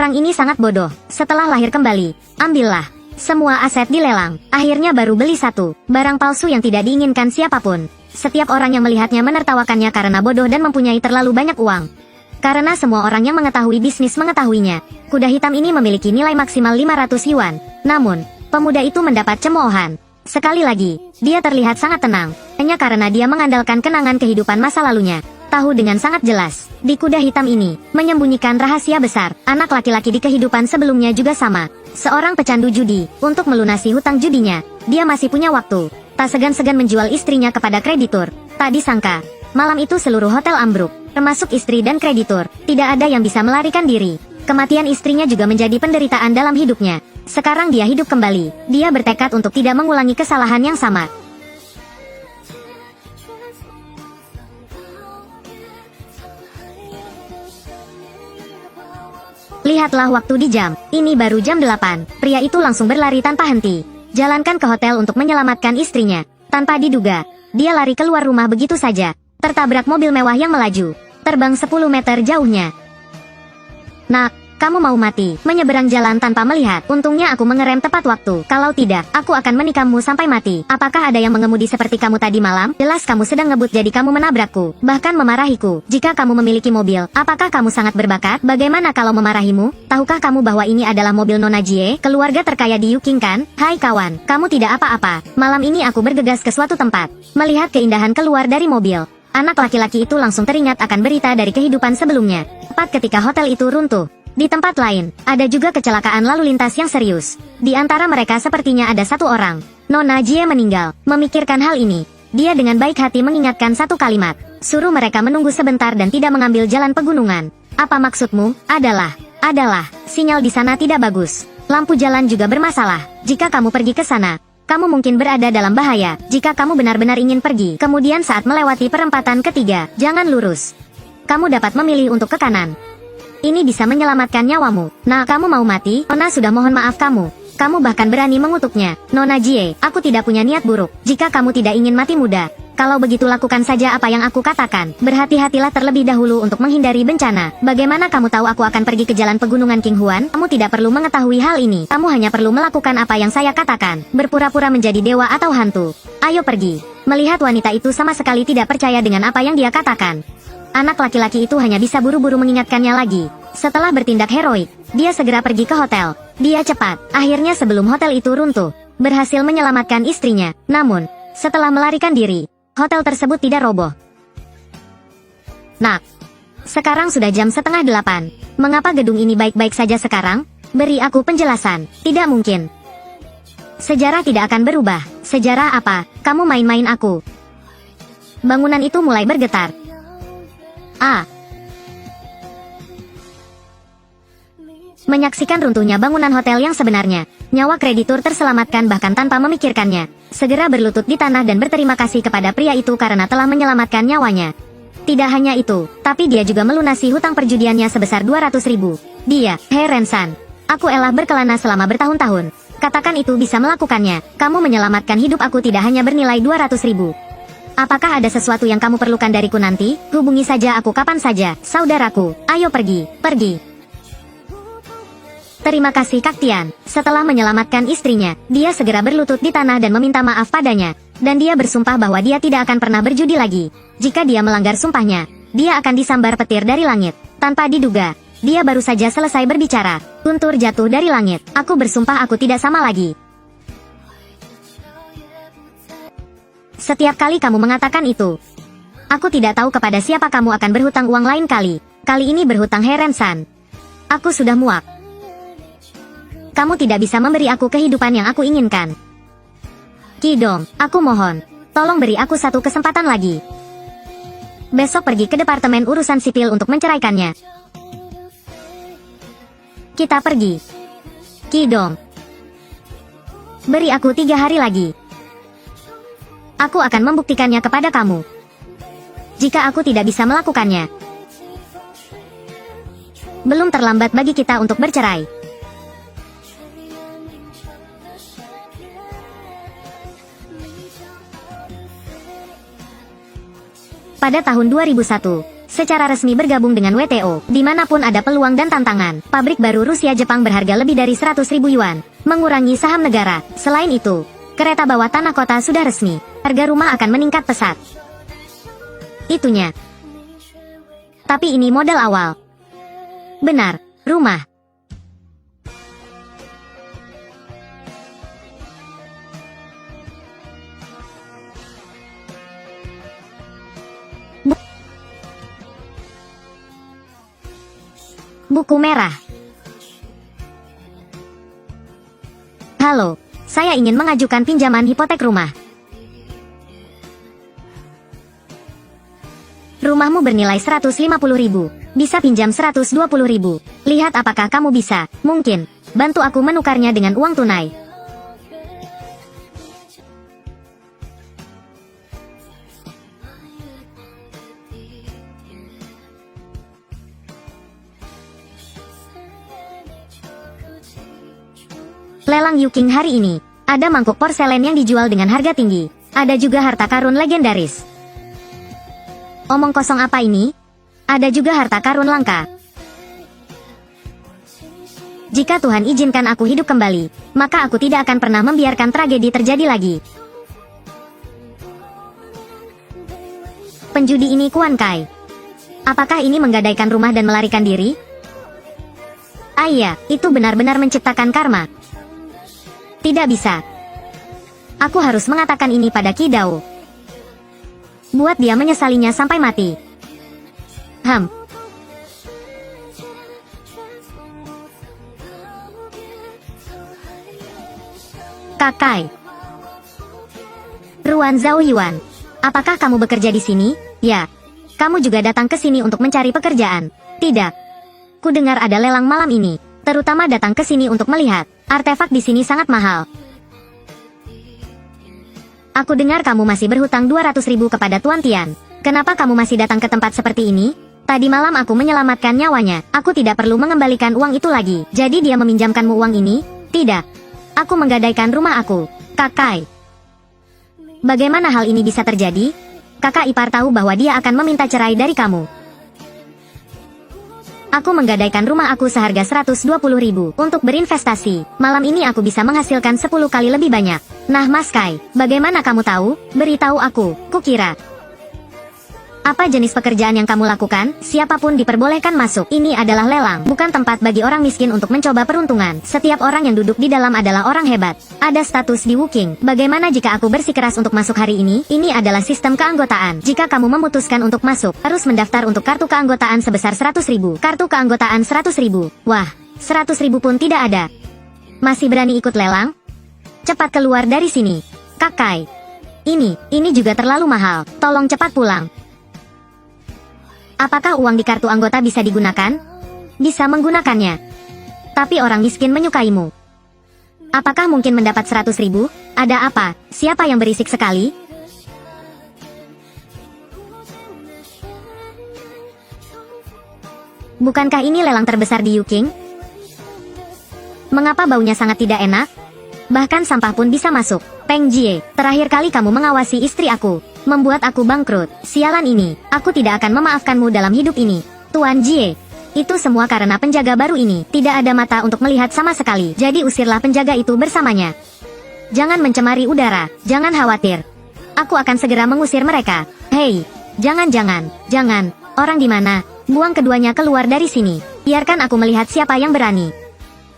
Orang ini sangat bodoh. Setelah lahir kembali, ambillah. Semua aset dilelang. Akhirnya baru beli satu. Barang palsu yang tidak diinginkan siapapun. Setiap orang yang melihatnya menertawakannya karena bodoh dan mempunyai terlalu banyak uang. Karena semua orang yang mengetahui bisnis mengetahuinya. Kuda hitam ini memiliki nilai maksimal 500 yuan. Namun, pemuda itu mendapat cemoohan. Sekali lagi, dia terlihat sangat tenang. Hanya karena dia mengandalkan kenangan kehidupan masa lalunya. Tahu dengan sangat jelas, di kuda hitam ini, menyembunyikan rahasia besar. Anak laki-laki di kehidupan sebelumnya juga sama. Seorang pecandu judi, untuk melunasi hutang judinya. Dia masih punya waktu. Tak segan-segan menjual istrinya kepada kreditur. Tak disangka, malam itu seluruh hotel ambruk. Termasuk istri dan kreditur. Tidak ada yang bisa melarikan diri. Kematian istrinya juga menjadi penderitaan dalam hidupnya. Sekarang dia hidup kembali. Dia bertekad untuk tidak mengulangi kesalahan yang sama. Lihatlah waktu di jam. Ini baru jam 8. Pria itu langsung berlari tanpa henti. Jalankan ke hotel untuk menyelamatkan istrinya. Tanpa diduga, dia lari keluar rumah begitu saja. Tertabrak mobil mewah yang melaju. Terbang 10 meter jauhnya. Nak, kamu mau mati, menyeberang jalan tanpa melihat. Untungnya aku mengerem tepat waktu. Kalau tidak, aku akan menikahmu sampai mati. Apakah ada yang mengemudi seperti kamu tadi malam? Jelas kamu sedang ngebut jadi kamu menabrakku. Bahkan memarahiku. Jika kamu memiliki mobil, apakah kamu sangat berbakat? Bagaimana kalau memarahimu? Tahukah kamu bahwa ini adalah mobil Nona Jie, keluarga terkaya di Yuking kan? Hai kawan, kamu tidak apa-apa. Malam ini aku bergegas ke suatu tempat. Melihat keindahan keluar dari mobil. Anak laki-laki itu langsung teringat akan berita dari kehidupan sebelumnya. Tepat ketika hotel itu runtuh. Di tempat lain, ada juga kecelakaan lalu lintas yang serius. Di antara mereka sepertinya ada satu orang. Nona Jie meninggal. Memikirkan hal ini, dia dengan baik hati mengingatkan satu kalimat. Suruh mereka menunggu sebentar dan tidak mengambil jalan pegunungan. Apa maksudmu? Adalah, sinyal di sana tidak bagus. Lampu jalan juga bermasalah. Jika kamu pergi ke sana, kamu mungkin berada dalam bahaya. Jika kamu benar-benar ingin pergi, kemudian saat melewati perempatan ketiga, jangan lurus. Kamu dapat memilih untuk ke kanan. Ini bisa menyelamatkan nyawamu. Nah, kamu mau mati? Nona sudah mohon maaf kamu. Kamu bahkan berani mengutuknya. Nona Jie, aku tidak punya niat buruk. Jika kamu tidak ingin mati muda, kalau begitu lakukan saja apa yang aku katakan. Berhati-hatilah terlebih dahulu untuk menghindari bencana. Bagaimana kamu tahu aku akan pergi ke jalan pegunungan King Huan? Kamu tidak perlu mengetahui hal ini. Kamu hanya perlu melakukan apa yang saya katakan. Berpura-pura menjadi dewa atau hantu. Ayo pergi. Melihat wanita itu sama sekali tidak percaya dengan apa yang dia katakan. Anak laki-laki itu hanya bisa buru-buru mengingatkannya lagi. Setelah bertindak heroik, dia segera pergi ke hotel. Dia cepat. Akhirnya sebelum hotel itu runtuh, berhasil menyelamatkan istrinya. Namun, setelah melarikan diri, hotel tersebut tidak roboh. Nak, sekarang sudah jam 7:30. Mengapa gedung ini baik-baik saja sekarang? Beri aku penjelasan. Tidak mungkin. Sejarah tidak akan berubah. Sejarah apa? Kamu main-main aku. Bangunan itu mulai bergetar. Menyaksikan runtuhnya bangunan hotel yang sebenarnya, nyawa kreditur terselamatkan bahkan tanpa memikirkannya. Segera berlutut di tanah dan berterima kasih kepada pria itu karena telah menyelamatkan nyawanya. Tidak hanya itu, tapi dia juga melunasi hutang perjudiannya sebesar 200.000. Dia, He Rensan. Aku elah berkelana selama bertahun-tahun. Katakan itu bisa melakukannya. Kamu menyelamatkan hidup aku tidak hanya bernilai 200.000. Apakah ada sesuatu yang kamu perlukan dariku nanti? Hubungi saja aku kapan saja, saudaraku. Ayo pergi, pergi. Terima kasih Kak Tian. Setelah menyelamatkan istrinya, dia segera berlutut di tanah dan meminta maaf padanya. Dan dia bersumpah bahwa dia tidak akan pernah berjudi lagi. Jika dia melanggar sumpahnya, dia akan disambar petir dari langit. Tanpa diduga, dia baru saja selesai berbicara. Guntur jatuh dari langit. Aku bersumpah aku tidak sama lagi. Setiap kali kamu mengatakan itu, aku tidak tahu kepada siapa kamu akan berhutang uang lain kali. Kali ini berhutang He Rensan. Aku sudah muak. Kamu tidak bisa memberi aku kehidupan yang aku inginkan. Kidong, aku mohon, tolong beri aku satu kesempatan lagi. Besok pergi ke Departemen Urusan Sipil untuk menceraikannya. Kita pergi. Kidong. Beri aku 3 hari lagi. Aku akan membuktikannya kepada kamu. Jika aku tidak bisa melakukannya, belum terlambat bagi kita untuk bercerai. Pada tahun 2001, secara resmi bergabung dengan WTO. Dimanapun ada peluang dan tantangan, pabrik baru Rusia-Jepang berharga lebih dari 100.000 yuan, mengurangi saham negara. Selain itu, kereta bawah tanah kota sudah resmi. Harga rumah akan meningkat pesat. Itunya. Tapi ini modal awal. Benar, rumah. Buku merah. Halo, saya ingin mengajukan pinjaman hipotek rumah. Rumahmu bernilai 150.000. Bisa pinjam 120.000. Lihat apakah kamu bisa, mungkin, bantu aku menukarnya dengan uang tunai. Lelang Yuking hari ini. Ada mangkuk porselen yang dijual dengan harga tinggi. Ada juga harta karun legendaris. Omong kosong apa ini? Ada juga harta karun langka. Jika Tuhan izinkan aku hidup kembali, maka aku tidak akan pernah membiarkan tragedi terjadi lagi. Penjudi ini Kuan Kai. Apakah ini menggadaikan rumah dan melarikan diri? Ah iya, itu benar-benar menciptakan karma. Tidak bisa. Aku harus mengatakan ini pada Qi Dao. Buat dia menyesalinya sampai mati. Kakai. Ruan Zhao Yuan. Apakah kamu bekerja di sini? Ya. Kamu juga datang ke sini untuk mencari pekerjaan? Tidak. Ku dengar ada lelang malam ini. Terutama datang ke sini untuk melihat. Artefak di sini sangat mahal. Aku dengar kamu masih berhutang 200.000 kepada Tuan Tian. Kenapa kamu masih datang ke tempat seperti ini? Tadi malam aku menyelamatkan nyawanya. Aku tidak perlu mengembalikan uang itu lagi. Jadi dia meminjamkanmu uang ini? Tidak. Aku menggadaikan rumah aku. Kakai. Bagaimana hal ini bisa terjadi? Kakak ipar tahu bahwa dia akan meminta cerai dari kamu. Aku menggadaikan rumah aku seharga 120.000 untuk berinvestasi. Malam ini aku bisa menghasilkan 10 kali lebih banyak. Nah Mas Kai, bagaimana kamu tahu? Beritahu aku, kukira. Apa jenis pekerjaan yang kamu lakukan? Siapapun diperbolehkan masuk. Ini adalah lelang, bukan tempat bagi orang miskin untuk mencoba peruntungan. Setiap orang yang duduk di dalam adalah orang hebat. Ada status di Wuking. Bagaimana jika aku bersikeras untuk masuk hari ini? Ini adalah sistem keanggotaan. Jika kamu memutuskan untuk masuk, harus mendaftar untuk kartu keanggotaan sebesar 100.000. Kartu keanggotaan 100.000. Wah, 100.000 pun tidak ada. Masih berani ikut lelang? Cepat keluar dari sini. Kakai. Ini juga terlalu mahal. Tolong cepat pulang. Apakah uang di kartu anggota bisa digunakan? Bisa menggunakannya. Tapi orang miskin menyukaimu. Apakah mungkin mendapat 100.000? Ada apa? Siapa yang berisik sekali? Bukankah ini lelang terbesar di Yuking? Mengapa baunya sangat tidak enak? Bahkan sampah pun bisa masuk. Peng Jie, terakhir kali kamu mengawasi istri aku, membuat aku bangkrut. Sialan ini, aku tidak akan memaafkanmu dalam hidup ini. Tuan Jie, itu semua karena penjaga baru ini. Tidak ada mata untuk melihat sama sekali. Jadi usirlah penjaga itu bersamanya. Jangan mencemari udara, jangan khawatir. Aku akan segera mengusir mereka. Hei, jangan. Orang di mana? Buang keduanya keluar dari sini. Biarkan aku melihat siapa yang berani.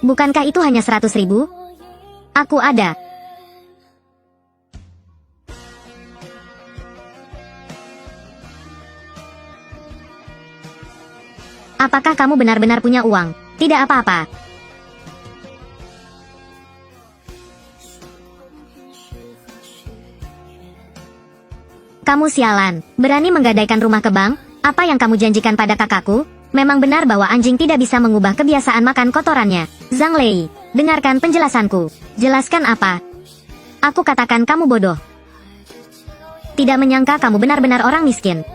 Bukankah itu hanya 100.000? Aku ada. Apakah kamu benar-benar punya uang? Tidak apa-apa. Kamu sialan, berani menggadaikan rumah ke bank? Apa yang kamu janjikan pada kakakku? Memang benar bahwa anjing tidak bisa mengubah kebiasaan makan kotorannya. Zhang Lei, dengarkan penjelasanku. Jelaskan apa? Aku katakan kamu bodoh. Tidak menyangka kamu benar-benar orang miskin.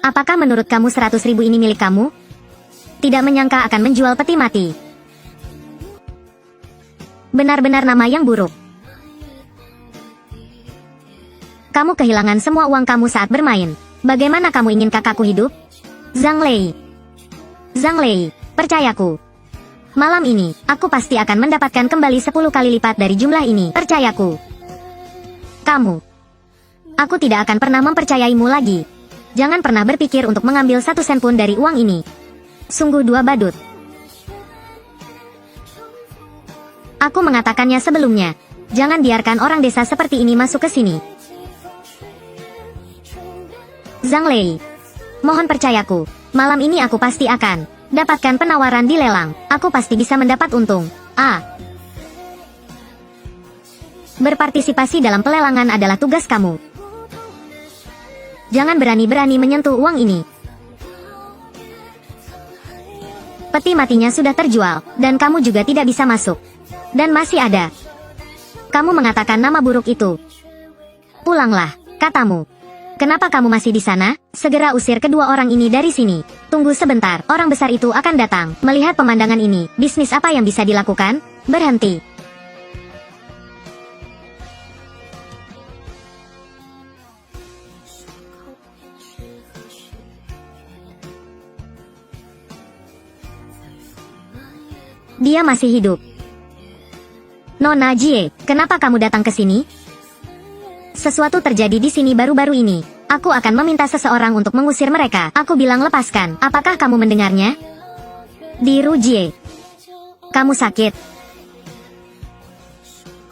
Apakah menurut kamu 100.000 ini milik kamu? Tidak menyangka akan menjual peti mati. Benar-benar nama yang buruk. Kamu kehilangan semua uang kamu saat bermain. Bagaimana kamu ingin kakakku hidup? Zhang Lei. Zhang Lei, percayaku. Malam ini, aku pasti akan mendapatkan kembali 10 kali lipat dari jumlah ini. Percayaku. Kamu. Aku tidak akan pernah mempercayaimu lagi. Jangan pernah berpikir untuk mengambil 1 sen pun dari uang ini. Sungguh dua badut. Aku mengatakannya sebelumnya. Jangan biarkan orang desa seperti ini masuk ke sini. Zhang Lei. Mohon percayaku. Malam ini aku pasti akan dapatkan penawaran di lelang. Aku pasti bisa mendapat untung. Berpartisipasi dalam pelelangan adalah tugas kamu. Jangan berani-berani menyentuh uang ini. Peti matinya sudah terjual, dan kamu juga tidak bisa masuk. Dan masih ada. Kamu mengatakan nama buruk itu. Pulanglah, katamu. Kenapa kamu masih di sana? Segera usir kedua orang ini dari sini. Tunggu sebentar, orang besar itu akan datang. Melihat pemandangan ini, bisnis apa yang bisa dilakukan? Berhenti. Dia masih hidup. Nona Jie, kenapa kamu datang ke sini? Sesuatu terjadi di sini baru-baru ini. Aku akan meminta seseorang untuk mengusir mereka. Aku bilang lepaskan. Apakah kamu mendengarnya? Diru Jie. Kamu sakit.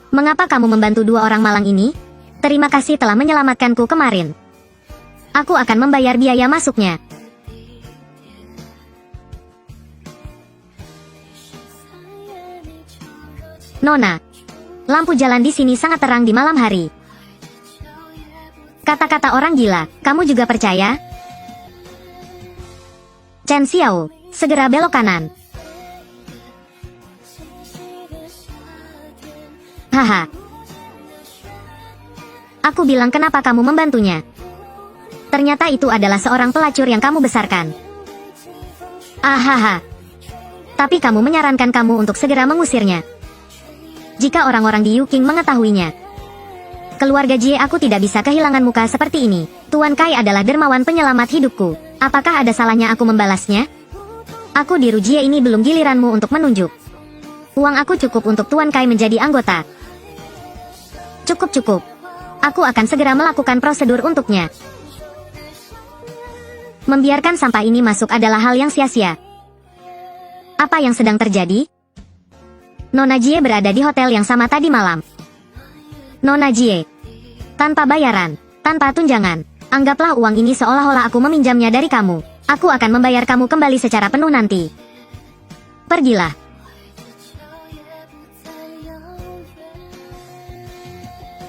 Mengapa kamu membantu dua orang malang ini? Terima kasih telah menyelamatkanku kemarin. Aku akan membayar biaya masuknya. Nona, lampu jalan di sini sangat terang di malam hari. Kata-kata orang gila, kamu juga percaya? Chen Xiao, segera belok kanan. Haha. Aku bilang kenapa kamu membantunya. Ternyata itu adalah seorang pelacur yang kamu besarkan. Ahaha. Tapi kamu menyarankan kamu untuk segera mengusirnya. Jika orang-orang di Yuking mengetahuinya. Keluarga Jie, aku tidak bisa kehilangan muka seperti ini. Tuan Kai adalah dermawan penyelamat hidupku. Apakah ada salahnya aku membalasnya? Aku Diru Jie ini belum giliranmu untuk menunjuk. Uang aku cukup untuk Tuan Kai menjadi anggota. Cukup. Aku akan segera melakukan prosedur untuknya. Membiarkan sampah ini masuk adalah hal yang sia-sia. Apa yang sedang terjadi? Nona Jie berada di hotel yang sama tadi malam. Nona Jie. Tanpa bayaran, tanpa tunjangan. Anggaplah uang ini seolah-olah aku meminjamnya dari kamu. Aku akan membayar kamu kembali secara penuh nanti. Pergilah.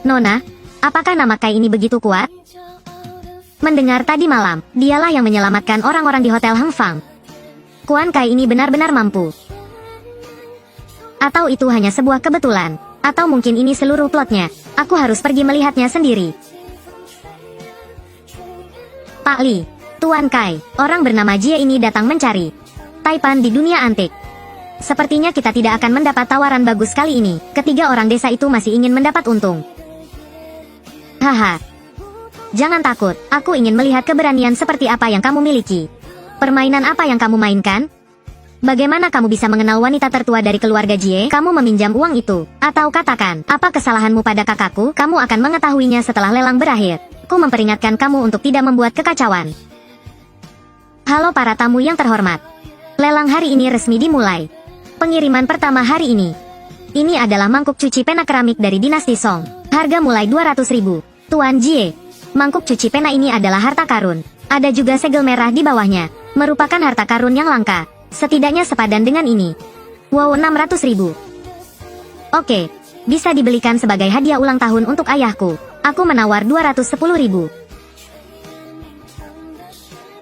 Nona, apakah nama Kai ini begitu kuat? Mendengar tadi malam, dialah yang menyelamatkan orang-orang di Hotel Heng Fang. Kuan Kai ini benar-benar mampu. Atau itu hanya sebuah kebetulan. Atau mungkin ini seluruh plotnya. Aku harus pergi melihatnya sendiri. Pak Li, Tuan Kai, orang bernama Jie ini datang mencari Taipan di dunia antik. Sepertinya kita tidak akan mendapat tawaran bagus kali ini. Ketiga orang desa itu masih ingin mendapat untung. Haha. Jangan takut, aku ingin melihat keberanian seperti apa yang kamu miliki. Permainan apa yang kamu mainkan? Bagaimana kamu bisa mengenal wanita tertua dari keluarga Jie? Kamu meminjam uang itu. Atau katakan, apa kesalahanmu pada kakakku? Kamu akan mengetahuinya setelah lelang berakhir. Ku memperingatkan kamu untuk tidak membuat kekacauan. Halo para tamu yang terhormat. Lelang hari ini resmi dimulai. Pengiriman pertama hari ini. Ini adalah mangkuk cuci pena keramik dari dinasti Song. Harga mulai 200.000. Tuan Jie. Mangkuk cuci pena ini adalah harta karun. Ada juga segel merah di bawahnya. Merupakan harta karun yang langka. Setidaknya sepadan dengan ini. Wow, 600.000. Oke. Bisa dibelikan sebagai hadiah ulang tahun untuk ayahku. Aku menawar 210.000.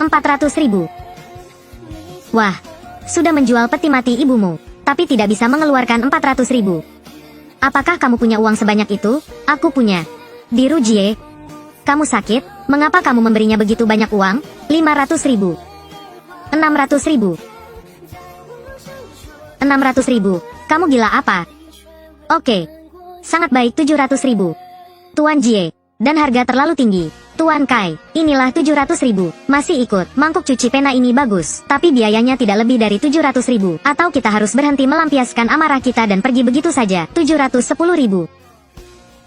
400.000. Wah. Sudah menjual peti mati ibumu. Tapi tidak bisa mengeluarkan 400.000. Apakah kamu punya uang sebanyak itu? Aku punya. Diru Jie. Kamu sakit? Mengapa kamu memberinya begitu banyak uang? 500.000. 600.000. 600.000. Kamu gila apa? Oke. Sangat baik 700.000. Tuan Jie. Dan harga terlalu tinggi. Tuan Kai, inilah 700.000. Masih ikut, mangkuk cuci pena ini bagus. Tapi biayanya tidak lebih dari 700.000. Atau kita harus berhenti melampiaskan amarah kita dan pergi begitu saja. 710.000.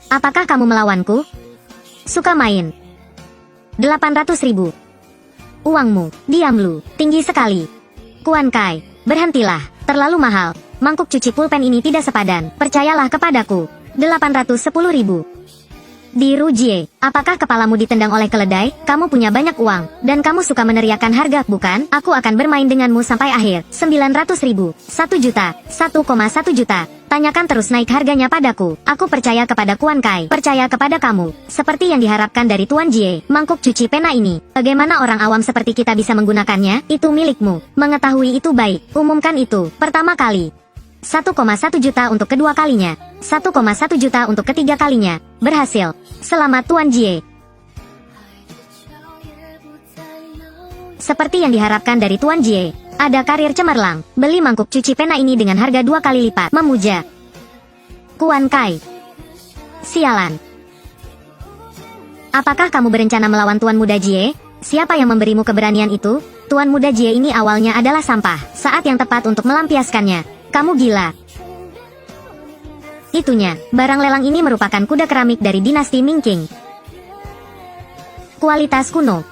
Apakah kamu melawanku? Suka main? 800.000. Uangmu, diam lu, tinggi sekali. Kuan Kai, berhentilah, terlalu mahal. Mangkuk cuci pulpen ini tidak sepadan, percayalah kepadaku. 810.000. Di Rujie, apakah kepalamu ditendang oleh keledai? Kamu punya banyak uang, dan kamu suka meneriakkan harga, bukan? Aku akan bermain denganmu sampai akhir. 900.000, 1 juta, 1,1 juta. Tanyakan terus naik harganya padaku. Aku percaya kepada Kuan Kai, percaya kepada kamu. Seperti yang diharapkan dari Tuan Jie, mangkuk cuci pena ini. Bagaimana orang awam seperti kita bisa menggunakannya? Itu milikmu. Mengetahui itu baik. Umumkan itu. Pertama kali. 1,1 juta untuk kedua kalinya. 1,1 juta untuk ketiga kalinya. Berhasil. Selamat Tuan Jie. Seperti yang diharapkan dari Tuan Jie, ada karir cemerlang. Beli mangkuk cuci pena ini dengan harga 2 kali lipat. Memuja. Kuan Kai. Sialan. Apakah kamu berencana melawan Tuan Muda Jie? Siapa yang memberimu keberanian itu? Tuan Muda Jie ini awalnya adalah sampah. Saat yang tepat untuk melampiaskannya. Kamu gila. Itunya, barang lelang ini merupakan kuda keramik dari dinasti Ming Qing. Kualitas kuno.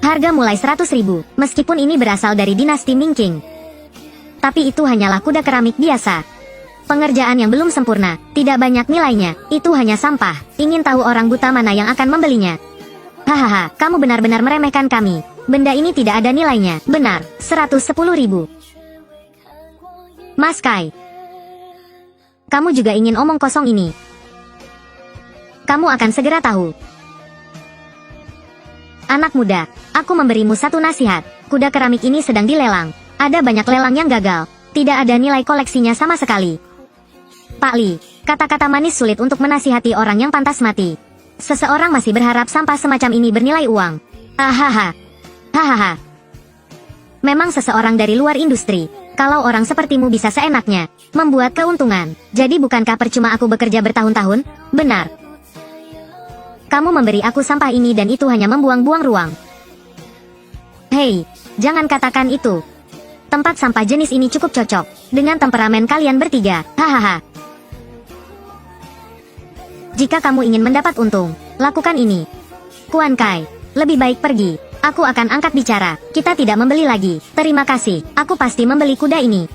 Harga mulai 100.000, meskipun ini berasal dari dinasti Ming Qing. Tapi itu hanyalah kuda keramik biasa. Pengerjaan yang belum sempurna, tidak banyak nilainya, itu hanya sampah. Ingin tahu orang buta mana yang akan membelinya? Hahaha, kamu benar-benar meremehkan kami. Benda ini tidak ada nilainya. Benar, 110.000. Mas Kai, kamu juga ingin omong kosong ini? Kamu akan segera tahu. Anak muda, aku memberimu satu nasihat. Kuda keramik ini sedang dilelang. Ada banyak lelang yang gagal. Tidak ada nilai koleksinya sama sekali. Pak Li, kata-kata manis sulit untuk menasihati orang yang pantas mati. Seseorang masih berharap sampah semacam ini bernilai uang. Hahaha. Hahaha. Memang seseorang dari luar industri. Kalau orang sepertimu bisa seenaknya membuat keuntungan, jadi bukankah percuma aku bekerja bertahun-tahun? Benar. Kamu memberi aku sampah ini dan itu hanya membuang-buang ruang. Hei, jangan katakan itu. Tempat sampah jenis ini cukup cocok dengan temperamen kalian bertiga. Hahaha. Jika kamu ingin mendapat untung, lakukan ini. Kuan Kai, lebih baik pergi. Aku akan angkat bicara. Kita tidak membeli lagi. Terima kasih. Aku pasti membeli kuda ini.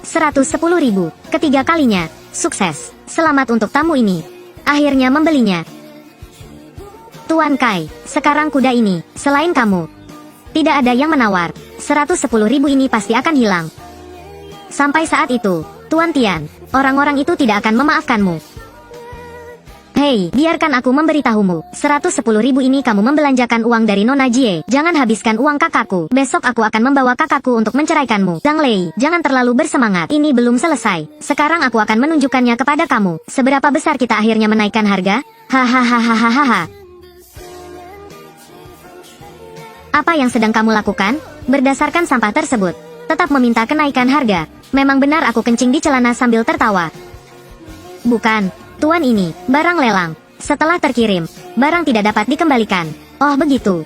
110.000. Ketiga kalinya. Sukses. Selamat untuk tamu ini. Akhirnya membelinya. Tuan Kai, sekarang kuda ini, selain kamu, tidak ada yang menawar. 110.000 ini pasti akan hilang. Sampai saat itu, Tuan Tian, orang-orang itu tidak akan memaafkanmu. Hei, biarkan aku memberitahumu. 110.000 ini kamu membelanjakan uang dari Nona Jie. Jangan habiskan uang kakakku. Besok aku akan membawa kakakku untuk menceraikanmu. Zhang Lei, jangan terlalu bersemangat. Ini belum selesai. Sekarang aku akan menunjukkannya kepada kamu. Seberapa besar kita akhirnya menaikkan harga? Hahaha. Apa yang sedang kamu lakukan? Berdasarkan sampah tersebut, tetap meminta kenaikan harga. Memang benar aku kencing di celana sambil tertawa. Bukan. Tuan ini, barang lelang. Setelah terkirim, barang tidak dapat dikembalikan. Oh begitu.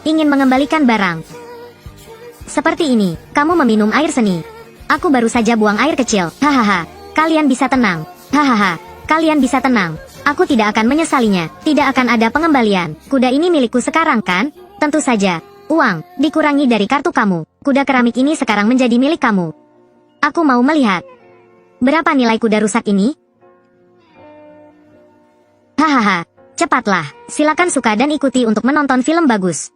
Ingin mengembalikan barang. Seperti ini, kamu meminum air seni. Aku baru saja buang air kecil. Hahaha. Kalian bisa tenang. Hahaha. Kalian bisa tenang. Aku tidak akan menyesalinya. Tidak akan ada pengembalian. Kuda ini milikku sekarang kan? Tentu saja. Uang, dikurangi dari kartu kamu. Kuda keramik ini sekarang menjadi milik kamu. Aku mau melihat. Berapa nilai kuda rusak ini? Hahaha, cepatlah, silakan suka dan ikuti untuk menonton film bagus.